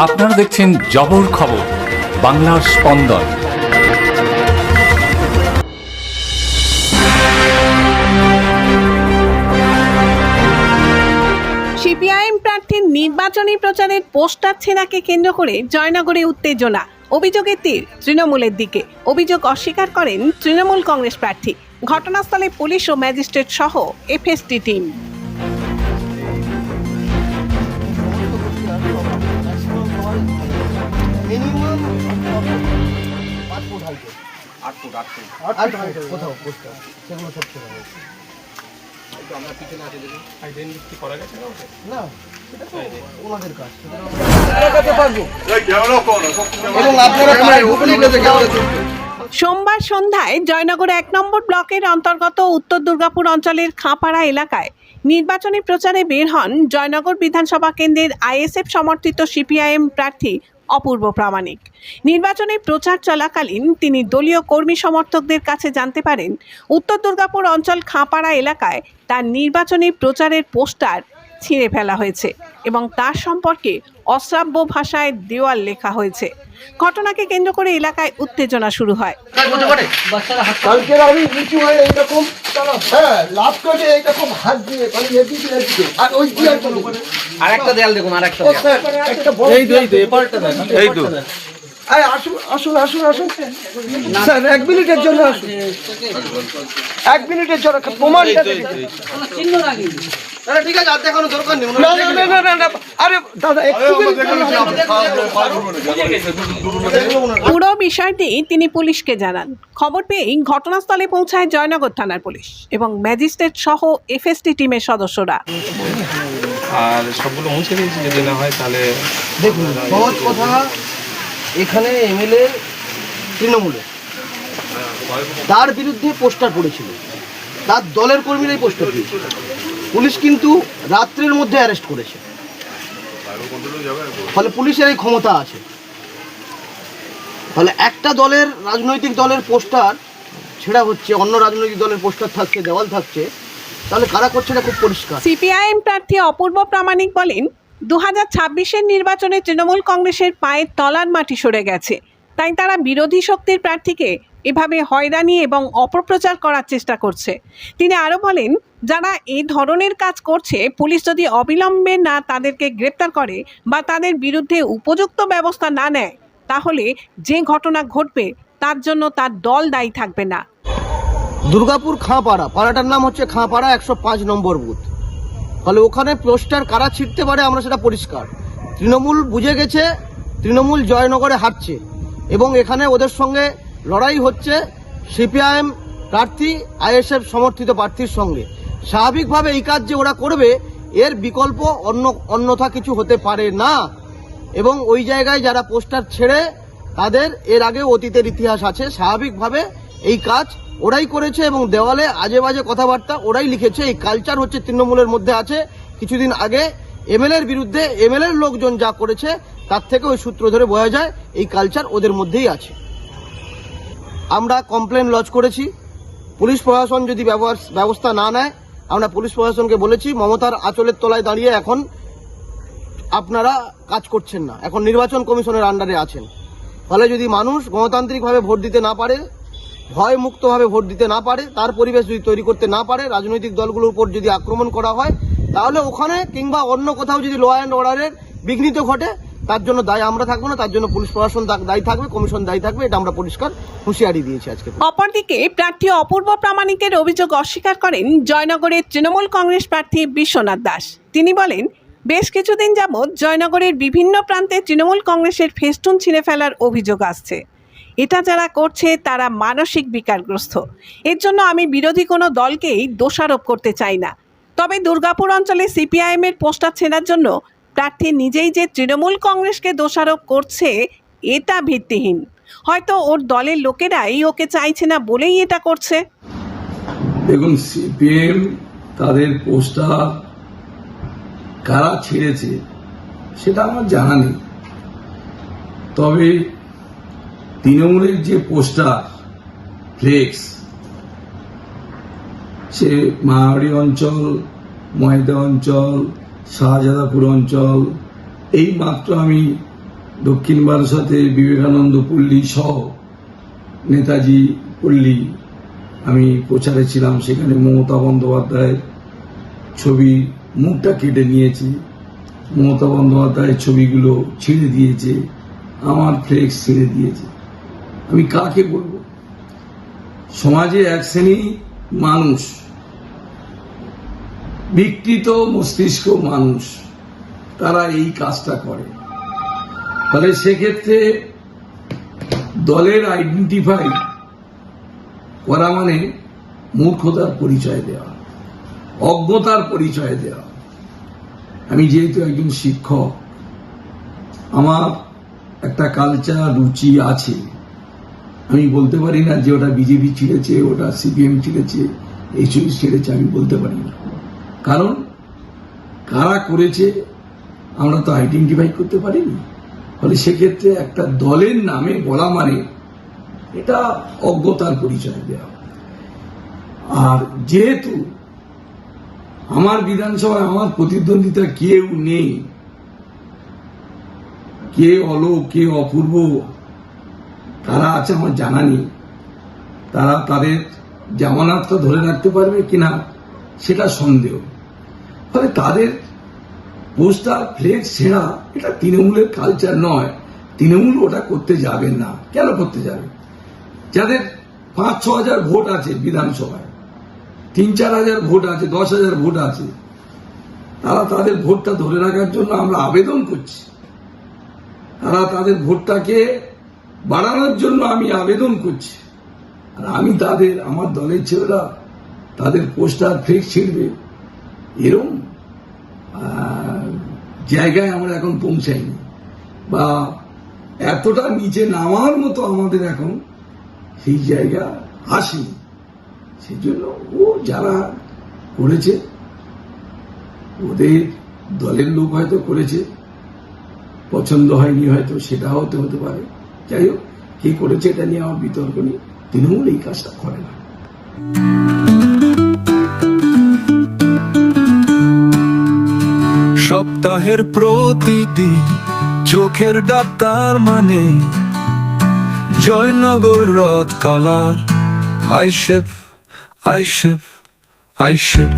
আপনারা দেখছেন জবর খবর, বাংলার স্পন্দন। সিপিআইএম প্রার্থীর নির্বাচনী প্রচারের পোস্টার ছেঁড়াকে কেন্দ্র করে জয়নগরে উত্তেজনা। অভিযোগের তীর তৃণমূলের দিকে। অভিযোগ অস্বীকার করেন তৃণমূল কংগ্রেস প্রার্থী। ঘটনাস্থলে পুলিশ ও ম্যাজিস্ট্রেট সহ এফএসটি টিম। সোমবার সন্ধ্যায় জয়নগর ১ নম্বর ব্লকের অন্তর্গত উত্তর দুর্গাপুর অঞ্চলের খাঁপাড়া এলাকায় নির্বাচনী প্রচারে বের হন জয়নগর বিধানসভা কেন্দ্রের আইএসএফ সমর্থিত সিপিআইএম প্রার্থী অপূর্ব প্রামাণিক। নির্বাচনী প্রচার চলাকালীন তিনি দলীয় কর্মী সমর্থকদের কাছে জানতে পারেন উত্তর দুর্গাপুর অঞ্চল খাঁপাড়া এলাকায় তার নির্বাচনী প্রচারের পোস্টার ছিঁড়ে ফেলা হয়েছে এবং তার সম্পর্কে অশ্রাব্য ভাষায় দেওয়াল লেখা হয়েছে। ঘটনাকে কেন্দ্র করে এলাকায় উত্তেজনা শুরু হয়। আসুন স্যার, 1 মিনিটের জন্য আসুন, 1 মিনিটের জন্য প্রমাণটা ঠিক আছে, আর দেখানো দরকার নেই। আরে দাদা, পুরো বিষয়টি তিনি পুলিশকে জানান। খবর পেয়েই ঘটনাস্থলে পৌঁছায় জয়নগর থানার পুলিশ এবং ম্যাজিস্ট্রেট সহ এফএসটি টিমের সদস্যরা। আর সবগুলো মুছে দিয়েছি, যদি না হয় তাহলে দেখুন, সহজ কথা, এখানে এমএলএ তৃণমূলে তার বিরুদ্ধে পোস্টার পড়েছিল, তার দলের কর্মীরাই পোস্টার দিয়েছিল। পুলিশ কিন্তু রাত্রের মধ্যে অ্যারেস্ট করেছে, ফলে পুলিশের এই ক্ষমতা আছে। ফলে একটা দলের, রাজনৈতিক দলের পোস্টার ছেঁড়া হচ্ছে, অন্য রাজনৈতিক দলের পোস্টার থাকছে, দেওয়াল থাকছে, তাহলে কারা করছে এটা খুব পরিষ্কার। সিপিআইএম প্রার্থী অপূর্ব প্রামাণিক বলেন, 2026-এর নির্বাচনে তৃণমূল কংগ্রেসের পায়ের তলার মাটি সরে গেছে, তাই তারা বিরোধী শক্তির প্রার্থীকে এভাবে হয়রানি এবং অপপ্রচার করার চেষ্টা করছে। তিনি আরও বলেন, যারা এই ধরনের কাজ করছে, পুলিশ যদি অবিলম্বে না তাদেরকে গ্রেপ্তার করে বা তাদের বিরুদ্ধে উপযুক্ত ব্যবস্থা না নেয়, তাহলে যে ঘটনা ঘটবে তার জন্য তার দল দায়ী থাকবে না। দুর্গাপুর খাঁপাড়া, পাড়াটার নাম হচ্ছে খাঁপাড়া 105 নম্বর বুথ। ফলে ওখানে পোস্টার কারা ছিঁড়তে পারে আমরা সেটা পরিষ্কার। তৃণমূল বুঝে গেছে তৃণমূল জয়নগরে হারছে এবং এখানে ওদের সঙ্গে লড়াই হচ্ছে সিপিআইএম প্রার্থী আইএসএফ সমর্থিত প্রার্থীর সঙ্গে। স্বাভাবিকভাবে এই কাজ যে ওরা করবে, এর বিকল্প অন্যথা কিছু হতে পারে না। এবং ওই জায়গায় যারা পোস্টার ছেড়ে, তাদের এর আগে অতীতের ইতিহাস আছে। স্বাভাবিকভাবে এই কাজ ওরাই করেছে এবং দেওয়ালে আজে বাজে কথাবার্তা ওরাই লিখেছে। এই কালচার হচ্ছে তৃণমূলের মধ্যে আছে। কিছুদিন আগে এমএলএর বিরুদ্ধে এমএলএর লোকজন যা করেছে, তার থেকে ওই সূত্র ধরে বোঝা যায় এই কালচার ওদের মধ্যেই আছে। আমরা কমপ্লেন লজ করেছি। পুলিশ প্রশাসন যদি ব্যবস্থা না নেয়, আমরা পুলিশ প্রশাসনকে বলেছি, মমতার আঁচলের তলায় দাঁড়িয়ে এখন আপনারা কাজ করছেন না, এখন নির্বাচন কমিশনের আন্ডারে আছেন। ফলে যদি মানুষ গণতান্ত্রিকভাবে ভোট দিতে না পারে, ভয় মুক্তভাবে ভোট দিতে না পারে, তার পরিবেশ যদি তৈরি করতে না পারে, রাজনৈতিক দলগুলোর উপর যদি আক্রমণ করা হয়, তাহলে ওখানে কিংবা অন্য কোথাও যদি ল অ্যান্ড অর্ডারের বিঘ্নিত ঘটে, তার জন্য দায় আমরা থাকবো না, তার জন্য পুলিশ প্রশাসন দায়ী থাকবে, কমিশন দায়ী থাকবে। এটা আমরা পরিষ্কার হুঁশিয়ারি দিয়েছি আজকে। অপরদিকে প্রার্থী অপূর্ব প্রামাণিকের অভিযোগ অস্বীকার করেন জয়নগরের তৃণমূল কংগ্রেস প্রার্থী বিশ্বনাথ দাস। তিনি বলেন, বেশ কিছুদিন যাবৎ জয়নগরের বিভিন্ন প্রান্তে তৃণমূল কংগ্রেসের ফেস্টুন ছিঁড়ে ফেলার অভিযোগ আসছে। এটা যারা করছে তারা মানসিক বিকারগ্রস্ত। এর জন্য আমি বিরোধী কোনো দলকেই দোষারোপ করতে চাই না। তবে দুর্গাপুর অঞ্চলে সিপিআইএমের পোস্টার ছেঁড়ার জন্য প্রার্থী নিজেই যে তৃণমূল কংগ্রেসকে দোষারোপ করছে, এটা ভিত্তিহীন। হয়তো ওর দলের লোকেরাই ওকে চাইছে না বলেই এটা করছে। দেখুন, সিপিএম তাদের পোস্টার কারা ছেড়েছে সেটা আমার জানা নেই, তবে তৃণমূলের যে পোস্টার ফ্লেক্স, সে মায়াবাড়ি অঞ্চল, ময়দা অঞ্চল, শাহজাদাপুর অঞ্চল, এই মাত্র আমি দক্ষিণ বারাসাতে বিবেকানন্দ পল্লী সহ নেতাজি পল্লী আমি প্রচারে ছিলাম। সেখানে মমতা বন্দ্যোপাধ্যায়ের ছবি মুখটা কেটে নিয়েছে, মমতা বন্দ্যোপাধ্যায়ের ছবিগুলো ছিঁড়ে দিয়েছে, আমার ফ্লেক্স ছিঁড়ে দিয়েছে। আমি কাকে বলবো? সমাজে এক শ্রেণী মানুষ, বিকৃত মস্তিষ্ক মানুষ, তারা এই কাজটা করে। ফলে সেক্ষেত্রে দলের আইডেন্টিফাই করা মানে মূর্খতার পরিচয় দেওয়া, অজ্ঞতার পরিচয় দেওয়া। আমি যেহেতু একজন শিক্ষক, আমার একটা কালচার রুচি আছে। আমি বলতে পারি না যে ওটা বিজেপি ছিঁড়েছে, ওটা সিপিএম ছিঁড়েছে, এইসব ছিঁড়েছে, আমি বলতে পারি না। কারণ কারা করেছে আমরা তো আইডেন্টিফাই করতে পারিনি। ফলে সেক্ষেত্রে একটা দলের নামে বলা মানে এটা অজ্ঞতার পরিচয় দেওয়া। আর যেহেতু আমার বিধানসভায় আমার প্রতিদ্বন্দ্বিতা কেউ নেই, কে অলোক কে অপূর্ব তারা আছে আমার জানা নেই, তারা তাদের জামানতটা ধরে রাখতে পারবে কিনা সেটা সন্দেহ। ফলে তাদের পোস্টার ফ্লেক্স ছেঁড়া এটা তৃণমূলের কালচার নয়। তৃণমূল ওটা করতে যাবেন না। কেন করতে যাবে? যাদের 5-6 হাজার ভোট আছে বিধানসভায়, 3-4 হাজার ভোট আছে, 10 হাজার ভোট আছে, তারা তাদের ভোটটা ধরে রাখার জন্য আমরা আবেদন করছি। তারা তাদের ভোটটাকে বাড়ানোর জন্য আমি আবেদন করছি। আর আমি তাদের, আমার দলের ছেলেরা তাদের পোস্টার ফ্লেক্স ছিঁড়বে এরকম জায়গায় আমরা এখন পৌঁছাইনি, বা এতটা নিচে নামার মতো আমাদের এখন সেই জায়গা আসেনি। সেই জন্য ও যারা করেছে, ওদের দলের লোক হয়তো করেছে, পছন্দ হয়নি হয়তো, সেটা হতে পারে। যাই হোক, কে করেছে এটা নিয়ে আমার বিতর্ক নেই। তৃণমূল এই কাজটা করে না। সপ্তাহের প্রতিদিন চোখের ডাক্তার মানে জয়নগর রথ কলার আইসেফ আইসেফ আইসেফ।